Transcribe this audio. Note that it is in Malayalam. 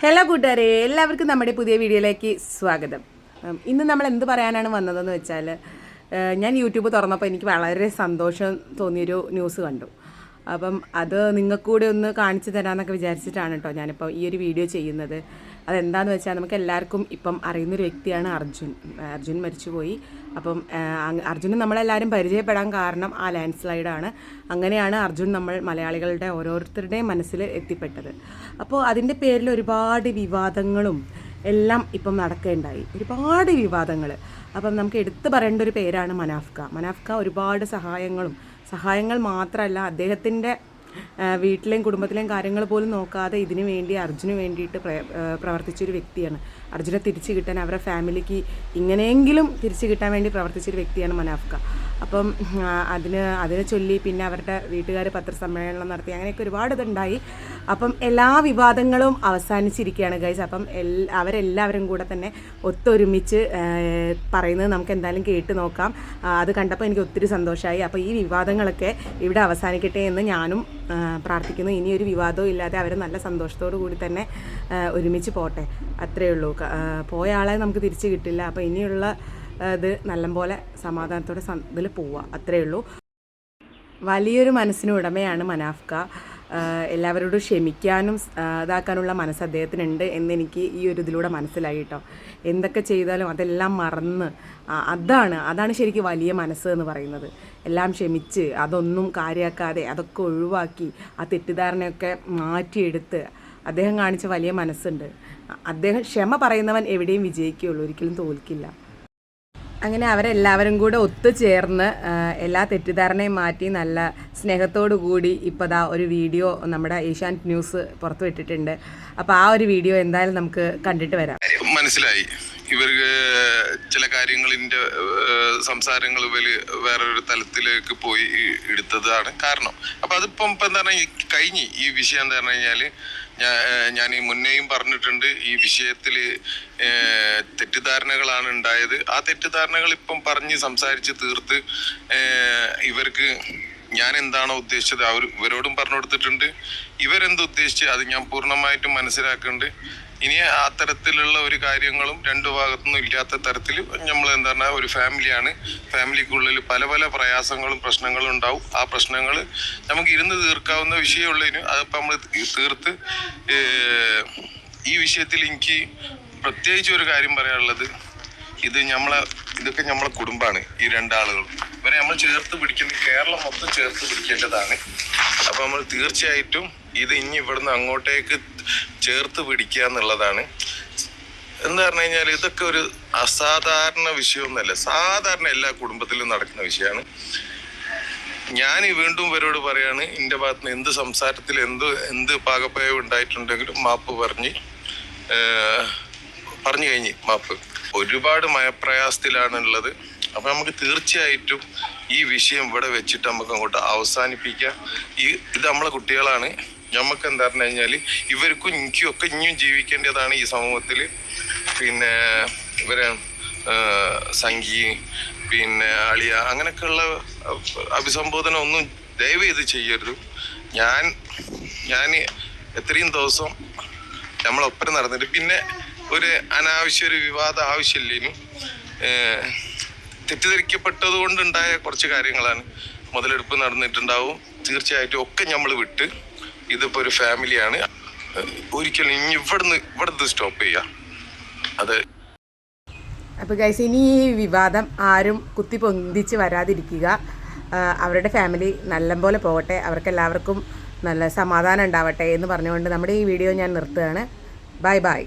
ഹലോ കൂട്ടുകാരെ, എല്ലാവർക്കും നമ്മുടെ പുതിയ വീഡിയോയിലേക്ക് സ്വാഗതം. ഇന്ന് നമ്മൾ എന്ത് പറയാനാണ് വന്നതെന്ന് വെച്ചാൽ, ഞാൻ യൂട്യൂബ് തുറന്നപ്പോൾ എനിക്ക് വളരെ സന്തോഷം തോന്നിയൊരു ന്യൂസ് കണ്ടു. അപ്പം അത് നിങ്ങൾക്കൂടെ ഒന്ന് കാണിച്ചു തരാമെന്നൊക്കെ വിചാരിച്ചിട്ടാണ് കേട്ടോ ഞാനിപ്പോൾ ഈ ഒരു വീഡിയോ ചെയ്യുന്നത്. അതെന്താണെന്ന് വെച്ചാൽ, നമുക്ക് എല്ലാവർക്കും ഇപ്പം അറിയുന്നൊരു വ്യക്തിയാണ് അർജുൻ മരിച്ചുപോയി. അപ്പം അർജുന് നമ്മളെല്ലാവരും പരിചയപ്പെടാൻ കാരണം ആ ലാൻഡ് സ്ലൈഡാണ്. അങ്ങനെയാണ് അർജുൻ നമ്മൾ മലയാളികളുടെ ഓരോരുത്തരുടെയും മനസ്സിൽ എത്തിപ്പെട്ടത്. അപ്പോൾ അതിൻ്റെ പേരിൽ ഒരുപാട് വിവാദങ്ങളും എല്ലാം ഇപ്പം നടക്കുകയുണ്ടായി, ഒരുപാട് വിവാദങ്ങൾ. അപ്പം നമുക്ക് എടുത്തു പറയേണ്ട ഒരു പേരാണ് മനാഫ്ക. ഒരുപാട് സഹായങ്ങൾ മാത്രമല്ല, അദ്ദേഹത്തിൻ്റെ വീട്ടിലെയും കുടുംബത്തിലെയും കാര്യങ്ങൾ പോലും നോക്കാതെ ഇതിനു വേണ്ടി അർജുന് വേണ്ടിയിട്ട് പ്രവർത്തിച്ചൊരു വ്യക്തിയാണ്. അർജുനെ തിരിച്ചു കിട്ടാൻ, അവരുടെ ഫാമിലിക്ക് ഇങ്ങനെയെങ്കിലും തിരിച്ചു കിട്ടാൻ വേണ്ടി പ്രവർത്തിച്ചൊരു വ്യക്തിയാണ് മനാഫ്ക. അപ്പം അതിനെ ചൊല്ലി പിന്നെ അവരുടെ വീട്ടുകാർ പത്രസമ്മേളനം നടത്തി, അങ്ങനെയൊക്കെ ഒരുപാട് ഇതുണ്ടായി. അപ്പം എല്ലാ വിവാദങ്ങളും അവസാനിച്ചിരിക്കുകയാണ് ഗൈസ്. അപ്പം അവരെല്ലാവരും കൂടെ തന്നെ ഒത്തൊരുമിച്ച് പറയുന്നത് നമുക്ക് എന്തായാലും കേട്ട് നോക്കാം. അത് കണ്ടപ്പോൾ എനിക്ക് ഒത്തിരി സന്തോഷമായി. അപ്പോൾ ഈ വിവാദങ്ങളൊക്കെ ഇവിടെ അവസാനിക്കട്ടെ എന്ന് ഞാനും പ്രാർത്ഥിക്കുന്നു. ഇനിയൊരു വിവാദവും ഇല്ലാതെ അവർ നല്ല സന്തോഷത്തോടു കൂടി തന്നെ ഒരുമിച്ച് പോട്ടെ, അത്രയേ ഉള്ളൂ. പോയ ആളെ നമുക്ക് തിരിച്ച് കിട്ടില്ല. അപ്പോൾ ഇനിയുള്ള ഇത് നല്ലപോലെ സമാധാനത്തോടെ ഇതിൽ പോവുക, അത്രയേ ഉള്ളൂ. വലിയൊരു മനസ്സിന് ഉടമയാണ് മനാഫ്ക. എല്ലാവരോടും ക്ഷമിക്കാനും ഇതാക്കാനുള്ള മനസ്സ് അദ്ദേഹത്തിനുണ്ട് എന്നെനിക്ക് ഈ ഒരു ഇതിലൂടെ മനസ്സിലായി കേട്ടോ. എന്തൊക്കെ ചെയ്താലും അതെല്ലാം മറന്ന്, അതാണ് ശരിക്കും വലിയ മനസ്സ് എന്ന് പറയുന്നത്. എല്ലാം ക്ഷമിച്ച് അതൊന്നും കാര്യമാക്കാതെ അതൊക്കെ ഒഴിവാക്കി ആ തെറ്റിദ്ധാരണയൊക്കെ മാറ്റിയെടുത്ത് അദ്ദേഹം കാണിച്ച വലിയ മനസ്സുണ്ട്. അദ്ദേഹം ക്ഷമ പറയുന്നവൻ എവിടെയും വിജയിക്കുകയുള്ളൂ, ഒരിക്കലും തോൽക്കില്ല. അങ്ങനെ അവരെല്ലാവരും കൂടെ ഒത്തുചേർന്ന് എല്ലാ തെറ്റിദ്ധാരണയും മാറ്റി നല്ല സ്നേഹത്തോടു കൂടി ഇപ്പോൾ ഒരു വീഡിയോ നമ്മുടെ ഏഷ്യാനെറ്റ് ന്യൂസ് പുറത്തുവിട്ടിട്ടുണ്ട്. അപ്പോൾ ആ ഒരു വീഡിയോ എന്തായാലും നമുക്ക് കണ്ടിട്ട് വരാം. മനസ്സിലായി ഇവർക്ക് ചില കാര്യങ്ങളിൻ്റെ സംസാരങ്ങൾ വേറൊരു തലത്തിലേക്ക് പോയി എടുത്തതാണ് കാരണം. അപ്പം അതിപ്പം ഇപ്പം എന്താ പറഞ്ഞാൽ കഴിഞ്ഞ് ഈ വിഷയം എന്താ പറഞ്ഞു കഴിഞ്ഞാൽ, ഞാൻ ഈ മുന്നേയും പറഞ്ഞിട്ടുണ്ട്, ഈ വിഷയത്തിൽ തെറ്റിദ്ധാരണകളാണ് ഉണ്ടായത്. ആ തെറ്റിദ്ധാരണകൾ ഇപ്പം പറഞ്ഞ് സംസാരിച്ച് തീർത്ത് ഇവർക്ക് ഞാൻ എന്താണോ ഉദ്ദേശിച്ചത് ഇവരോടും പറഞ്ഞു കൊടുത്തിട്ടുണ്ട്. ഇവരെന്ത് ഉദ്ദേശിച്ച് അത് ഞാൻ പൂർണ്ണമായിട്ടും മനസ്സിലാക്കുന്നുണ്ട്. ഇനി അത്തരത്തിലുള്ള ഒരു കാര്യങ്ങളും രണ്ടു ഭാഗത്തുനിന്നും ഇല്ലാത്ത തരത്തിൽ നമ്മൾ എന്താ പറഞ്ഞാൽ ഒരു ഫാമിലിയാണ്. ഫാമിലിക്കുള്ളിൽ പല പല പ്രയാസങ്ങളും പ്രശ്നങ്ങളും ഉണ്ടാവും. ആ പ്രശ്നങ്ങൾ നമുക്ക് ഇരുന്ന് തീർക്കാവുന്ന വിഷയമുള്ളതിന് അതിപ്പോൾ നമ്മൾ തീർത്ത് ഈ വിഷയത്തിൽ എനിക്ക് പ്രത്യേകിച്ച് ഒരു കാര്യം പറയാനുള്ളത്, ഇതൊക്കെ നമ്മളെ കുടുംബമാണ്. ഈ രണ്ടാളുകളും ഇവരെ നമ്മൾ ചേർത്ത് പിടിക്കുന്ന, കേരളം മൊത്തം ചേർത്ത് പിടിക്കേണ്ടതാണ്. അപ്പം നമ്മൾ തീർച്ചയായിട്ടും ഇത് ഇനി ഇവിടുന്ന് അങ്ങോട്ടേക്ക് ചേർത്ത് പിടിക്കുക എന്നുള്ളതാണ്. എന്ന് പറഞ്ഞു കഴിഞ്ഞാൽ ഇതൊക്കെ ഒരു അസാധാരണ വിഷയമൊന്നുമല്ല, സാധാരണ എല്ലാ കുടുംബത്തിലും നടക്കുന്ന വിഷയമാണ്. ഞാൻ വീണ്ടും ഇവരോട് പറയാണ്, എൻ്റെ ഭാഗത്ത് നിന്ന് എന്ത് സംസാരത്തിൽ എന്ത് പാകപ്പയവ് ഉണ്ടായിട്ടുണ്ടെങ്കിലും മാപ്പ് പറഞ്ഞു കഴിഞ്ഞ് മാപ്പ്. ഒരുപാട് മയപ്രയാസത്തിലാണുള്ളത്. അപ്പം നമുക്ക് തീർച്ചയായിട്ടും ഈ വിഷയം ഇവിടെ വെച്ചിട്ട് നമുക്ക് അങ്ങോട്ട് അവസാനിപ്പിക്കാം. ഇത് നമ്മളെ കുട്ടികളാണ്. നമുക്ക് എന്താ പറഞ്ഞു കഴിഞ്ഞാൽ ഇവർക്കും എനിക്കും ഒക്കെ ഇനിയും ജീവിക്കേണ്ടതാണ് ഈ സമൂഹത്തിൽ. പിന്നെ ഇവരെ സംഗി, പിന്നെ അളിയ, അങ്ങനെയൊക്കെയുള്ള അഭിസംബോധന ഒന്നും ദയവ് ചെയ്ത് ചെയ്യരുത്. ഞാൻ എത്രയും ദിവസം നമ്മളൊപ്പം നടന്നിട്ട് പിന്നെ ഒരു അനാവശ്യ ഒരു വിവാദം ആവശ്യമില്ലേനും തെറ്റിദ്ധരിക്കപ്പെട്ടത് കൊണ്ടുണ്ടായ കുറച്ച് കാര്യങ്ങളാണ്. മുതലെടുപ്പ് നടന്നിട്ടുണ്ടാവും. തീർച്ചയായിട്ടും ഒക്കെ നമ്മൾ വിട്ട് ഇതിപ്പോൾ ഒരു ഫാമിലിയാണ്. ഒരിക്കലും ഇനി ഇവിടുന്ന് സ്റ്റോപ്പ് ചെയ്യുക. അത് അപ്പോൾ ഗൈസ്, ഇനി ഈ വിവാദം ആരും കുത്തി പൊന്തിച്ച് വരാതിരിക്കുക. അവരുടെ ഫാമിലി നല്ലപോലെ പോകട്ടെ, അവർക്കെല്ലാവർക്കും നല്ല സമാധാനം ഉണ്ടാവട്ടെ എന്ന് പറഞ്ഞുകൊണ്ട് നമ്മുടെ ഈ വീഡിയോ ഞാൻ നിർത്തുകയാണ്. ബൈ.